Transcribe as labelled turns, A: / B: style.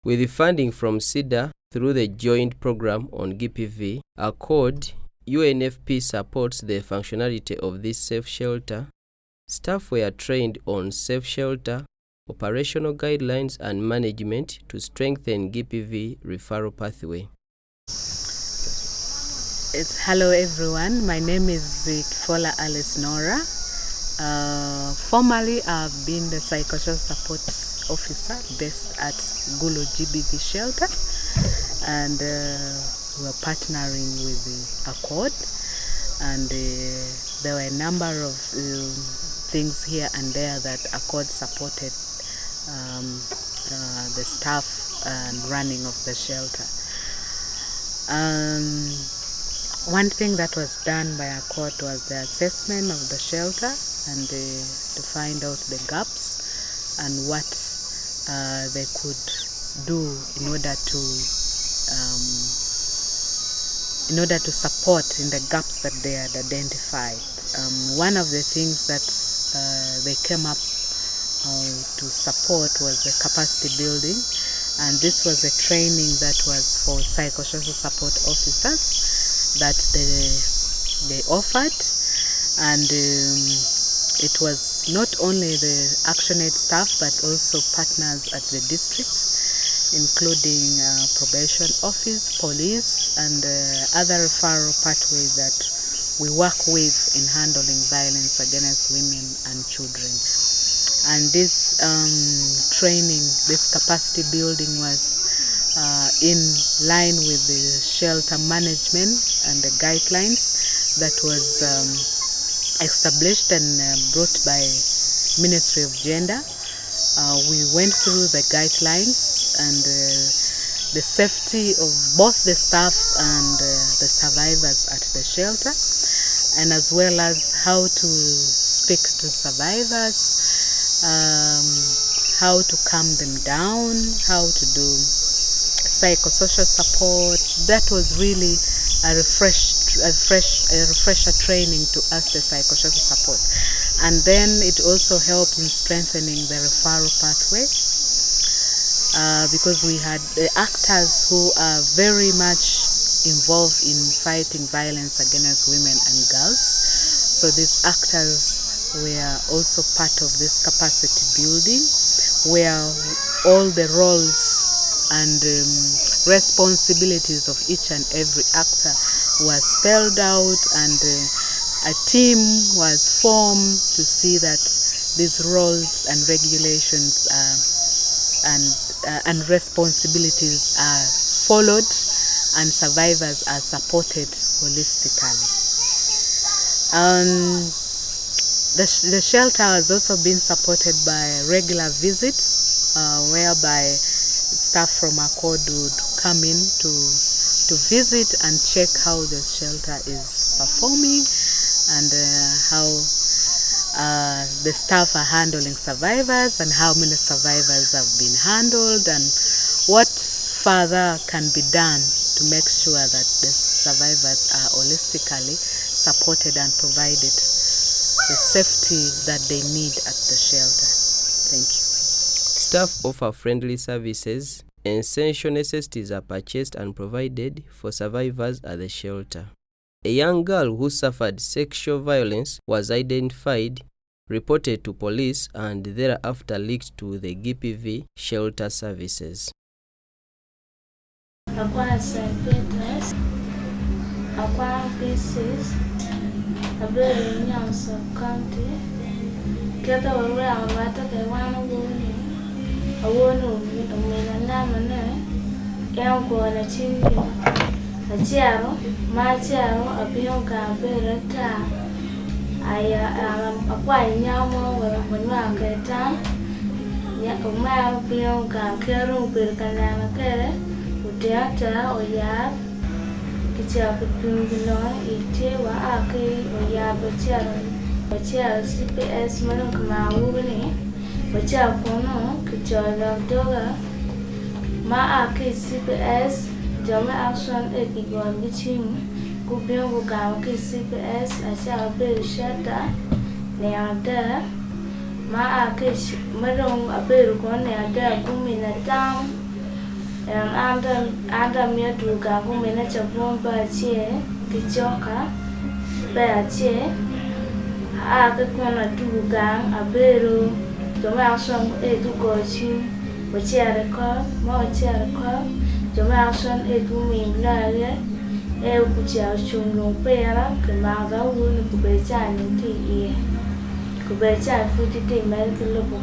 A: With the funding from CEDA through the Joint Program on GPV, Accord, UNFP supports the functionality of this safe shelter. Staff were trained on safe shelter, operational guidelines and management to strengthen GPV referral pathway.
B: Hello everyone, my name is Kifola Alice Nora. Formerly I've been the psychosocial support officer based at Gulo GBV shelter, and we're partnering with the Accord, and there were a number of things here and there that Accord supported the staff and running of the shelter. One thing that was done by Accord was the assessment of the shelter and to find out the gaps and what they could do in order to support in the gaps that they had identified. One of the things that they came up to support was the capacity building, and this was a training that was for psychosocial support officers that they offered, and it was not only the ActionAid staff but also partners at the district, including probation office, police, and other referral pathways that we work with in handling violence against women and children. And this training, this capacity building was in line with the shelter management and the guidelines that was established and brought by Ministry of Gender. We went through the guidelines and the safety of both the staff and the survivors at the shelter, and as well as how to speak to survivors, how to calm them down, how to do psychosocial support. That was really a refresher training to us, the psychosocial support. And then it also helped in strengthening the referral pathway because we had the actors who are very much involved in fighting violence against women and girls. So these actors were also part of this capacity building, where all the roles and responsibilities of each and every actor were spelled out, and a team was formed to see that these roles and regulations and responsibilities are followed and survivors are supported holistically. The shelter has also been supported by regular visits whereby staff from Accord would come in to visit and check how the shelter is performing and how the staff are handling survivors and how many survivors have been handled and what further can be done to make sure that the survivors are holistically supported and provided the safety that they need at the shelter. Thank you.
A: Staff offer friendly services. Essential necessities are purchased and provided for survivors at the shelter. A young girl who suffered sexual violence was identified, reported to police, and thereafter leaked to the GPV shelter services.
C: Acquired psychiatrist, acquired pieces, a very young county, get around what they want to go. I want to meet a man, young boy, a chingy, a chiaro, my chiaro, a bionka, better time. I am a quite young one when I get time. Yet a man bionka, carol, Birkanana, Kere, Uteata or Yab, Kitcha, Pipino, Itewa, Aki, or Yab, a chair, CPS, Manukama, Wubini. Bacha kono kichola doga ma aki CPS jama action epigon gichim kubyo buga ki CPS acha be shata ne ada ma aki marong aberu kon ne ada gumi na tam anda mia duga kumena chabon ba che kichoka ba che a ke kona duga abero joma son e du go chin o che record mo che record joma son e du mi blare e ku cha chung pera ke ma ga wu ni ku be cha ni ti e ku be cha fu ti ti me ke lo ko